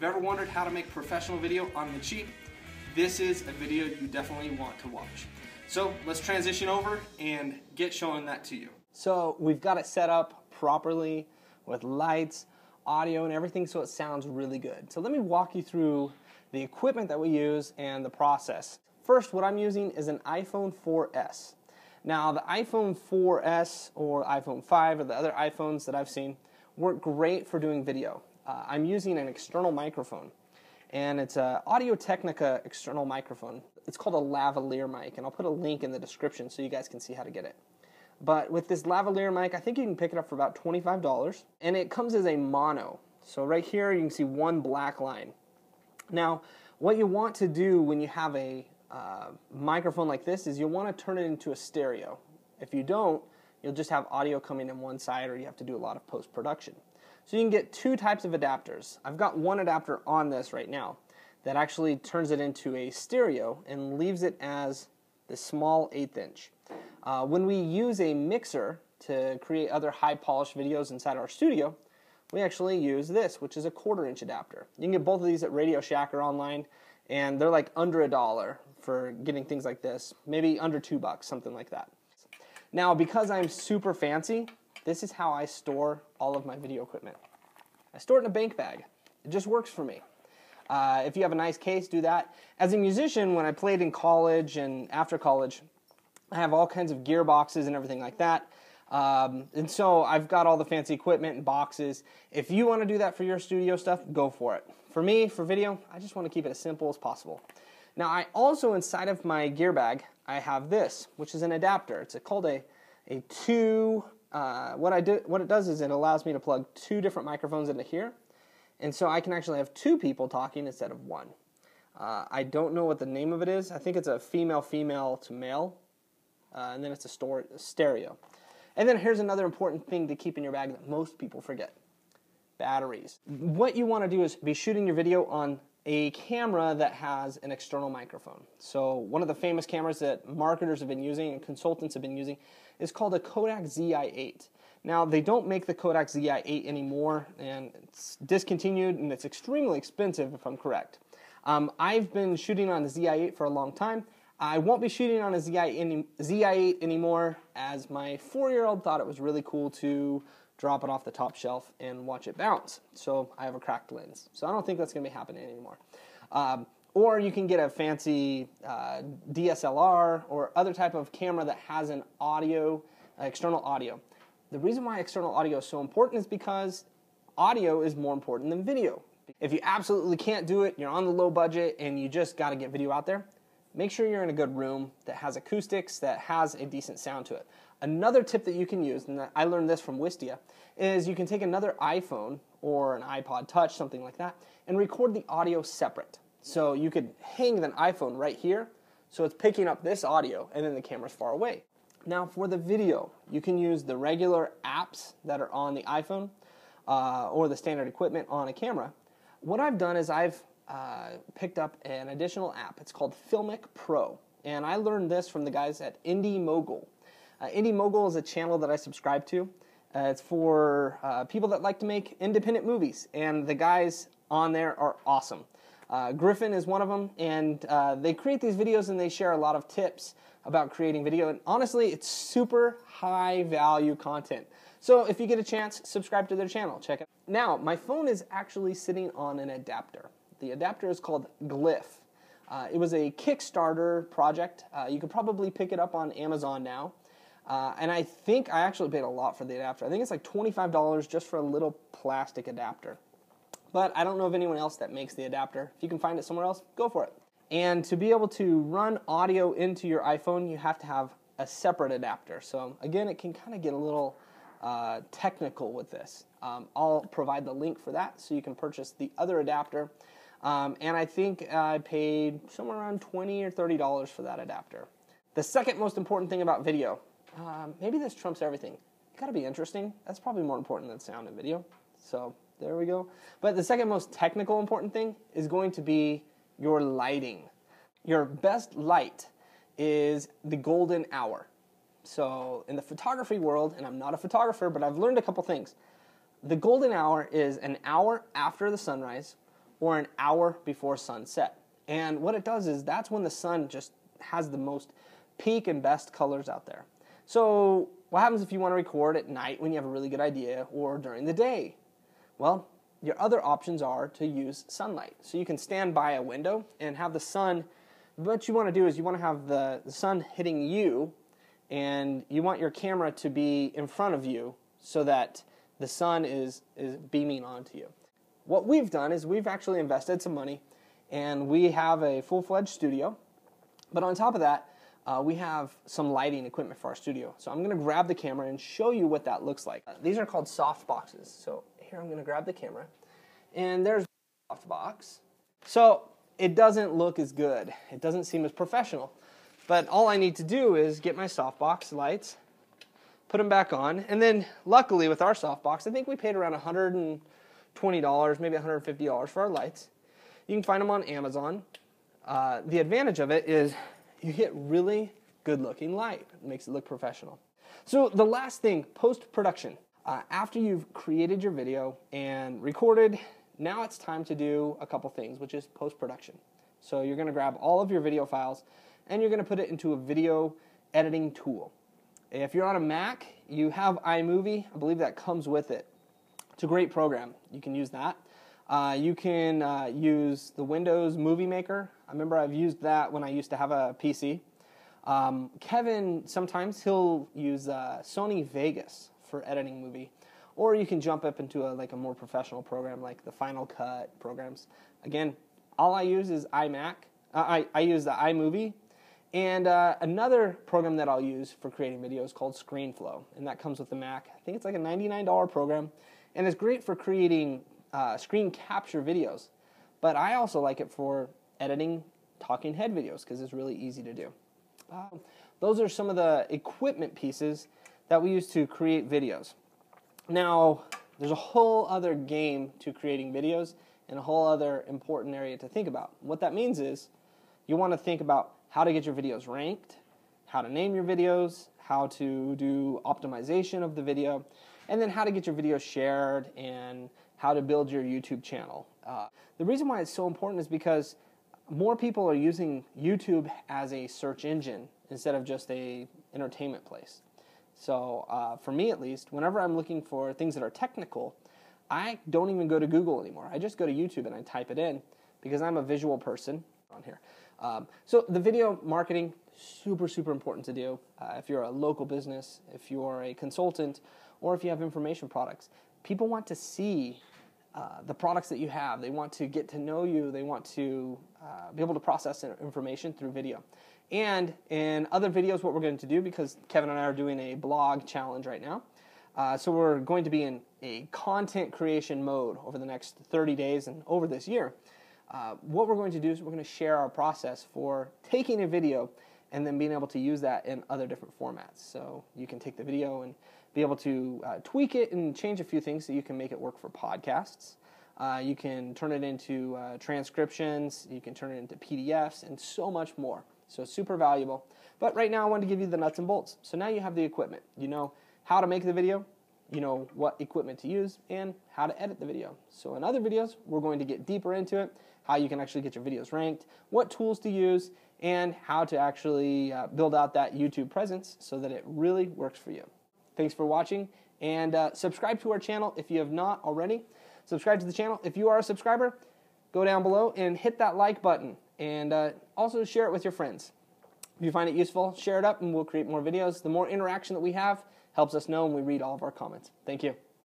you've ever wondered how to make professional video on the cheap, this is a video you definitely want to watch. So let's transition over and get showing that to you. So we've got it set up properly with lights, audio, and everything so it sounds really good. So let me walk you through the equipment that we use and the process. First, what I'm using is an iPhone 4S. Now, the iPhone 4S or iPhone 5 or the other iPhones that I've seen work great for doing video. I'm using an external microphone, and it's an Audio-Technica external microphone. It's called a lavalier mic, and I'll put a link in the description so you guys can see how to get it. But with this lavalier mic, I think you can pick it up for about $25, and it comes as a mono. So right here, you can see one black line. Now, what you want to do when you have a microphone like this is you'll want to turn it into a stereo. If you don't, you'll just have audio coming in one side, or you have to do a lot of post-production. So you can get two types of adapters. I've got one adapter on this right now that actually turns it into a stereo and leaves it as the small 1/8 inch. When we use a mixer to create other high-polished videos inside our studio, we actually use this, which is a 1/4 inch adapter. You can get both of these at Radio Shack or online, and they're like under $1 for getting things like this, maybe under $2, something like that. Now, because I'm super fancy, this is how I store all of my video equipment. I store it in a bank bag. It just works for me. If you have a nice case, do that. As a musician, when I played in college and after college, I have all kinds of gear boxes and everything like that. And so I've got all the fancy equipment and boxes. If you want to do that for your studio stuff, go for it. For me, for video, I just want to keep it as simple as possible. Now, I also, inside of my gear bag, I have this, which is an adapter. It's called a two. What it does is it allows me to plug two different microphones into here, and so I can actually have two people talking instead of one. I don't know what the name of it is. I think it's a female to male, and then it's a stereo. And then here's another important thing to keep in your bag that most people forget: batteries. What you want to do is be shooting your video on a camera that has an external microphone. So one of the famous cameras that marketers have been using and consultants have been using is called a Kodak ZI-8. Now, they don't make the Kodak ZI-8 anymore, and it's discontinued, and it's extremely expensive if I'm correct. I've been shooting on a ZI-8 for a long time. I won't be shooting on a ZI-8 anymore, as my 4-year-old thought it was really cool to drop it off the top shelf and watch it bounce. So I have a cracked lens. So I don't think that's going to be happening anymore. Or you can get a fancy DSLR or other type of camera that has an external audio. The reason why external audio is so important is because audio is more important than video. If you absolutely can't do it, you're on the low budget, and you just got to get video out there, make sure you're in a good room that has acoustics, that has a decent sound to it. Another tip that you can use, and I learned this from Wistia, is you can take another iPhone or an iPod Touch, something like that, and record the audio separate. So you could hang the iPhone right here, so it's picking up this audio, and then the camera's far away. Now for the video, you can use the regular apps that are on the iPhone or the standard equipment on a camera. What I've done is I've picked up an additional app. It's called Filmic Pro, and I learned this from the guys at Indie Mogul. Indie Mogul is a channel that I subscribe to. It's for people that like to make independent movies, and the guys on there are awesome. Griffin is one of them, and they create these videos and they share a lot of tips about creating video, and honestly, it's super high value content. So if you get a chance, subscribe to their channel, check it out. Now, my phone is actually sitting on an adapter. The adapter is called Glyph. It was a Kickstarter project. You could probably pick it up on Amazon now. And I think I actually paid a lot for the adapter. I think it's like $25 just for a little plastic adapter. But I don't know of anyone else that makes the adapter. If you can find it somewhere else, go for it. And to be able to run audio into your iPhone, you have to have a separate adapter. So again, it can kind of get a little technical with this. I'll provide the link for that so you can purchase the other adapter. And I think I paid somewhere around $20 or $30 for that adapter. The second most important thing about video, maybe this trumps everything. You gotta be interesting. That's probably more important than sound and video. So there we go. But the second most technical important thing is going to be your lighting. Your best light is the golden hour. So in the photography world, and I'm not a photographer, but I've learned a couple things. The golden hour is an hour after the sunrise or an hour before sunset. And what it does is that's when the sun just has the most peak and best colors out there. So what happens if you want to record at night when you have a really good idea, or during the day? Well, your other options are to use sunlight. So you can stand by a window and have the sun. What you want to do is you want to have the sun hitting you, and you want your camera to be in front of you so that the sun is beaming onto you. What we've done is we've actually invested some money, and we have a full-fledged studio. But on top of that, we have some lighting equipment for our studio. So I'm going to grab the camera and show you what that looks like. These are called soft boxes. So here I'm going to grab the camera, and there's the soft box. So it doesn't look as good. It doesn't seem as professional. But all I need to do is get my softbox lights, put them back on, and then luckily with our softbox, I think we paid around $120, maybe $150 for our lights. You can find them on Amazon. The advantage of it is you get really good-looking light. It makes it look professional. So the last thing, post-production. After you've created your video and recorded, now it's time to do a couple things, which is post-production. So you're going to grab all of your video files, and you're going to put it into a video editing tool. If you're on a Mac, you have iMovie. I believe that comes with it. It's a great program. You can use that. You can use the Windows Movie Maker. I remember I've used that when I used to have a PC. Kevin, sometimes he'll use Sony Vegas for editing movie. Or you can jump up into a more professional program like the Final Cut programs. Again, all I use is iMac. I use the iMovie. And another program that I'll use for creating videos is called ScreenFlow, and that comes with the Mac. I think it's like a $99 program, and it's great for creating screen capture videos. But I also like it for editing talking head videos because it's really easy to do. Those are some of the equipment pieces that we use to create videos. Now, there's a whole other game to creating videos and a whole other important area to think about. What that means is you want to think about how to get your videos ranked, how to name your videos, how to do optimization of the video, and then how to get your videos shared and how to build your YouTube channel. The reason why it's so important is because more people are using YouTube as a search engine instead of just a entertainment place. So for me at least, whenever I'm looking for things that are technical, I don't even go to Google anymore. I just go to YouTube and I type it in because I'm a visual person on here. So the video marketing, super, super important to do. If you're a local business, if you're a consultant, or if you have information products, people want to see the products that you have. They want to get to know you. They want to be able to process information through video. And in other videos, what we're going to do, because Kevin and I are doing a blog challenge right now, so we're going to be in a content creation mode over the next 30 days and over this year. What we're going to do is we're going to share our process for taking a video and then being able to use that in other different formats. So you can take the video and be able to tweak it and change a few things so you can make it work for podcasts. You can turn it into transcriptions. You can turn it into PDFs and so much more. So super valuable. But right now I wanted to give you the nuts and bolts. So now you have the equipment. You know how to make the video. You know what equipment to use and how to edit the video. So in other videos, we're going to get deeper into it, how you can actually get your videos ranked, what tools to use, and how to actually build out that YouTube presence so that it really works for you. Thanks for watching, and subscribe to our channel if you have not already. Subscribe to the channel. If you are a subscriber, go down below and hit that like button, and also share it with your friends. If you find it useful, share it up and we'll create more videos. The more interaction that we have helps us know, and we read all of our comments. Thank you.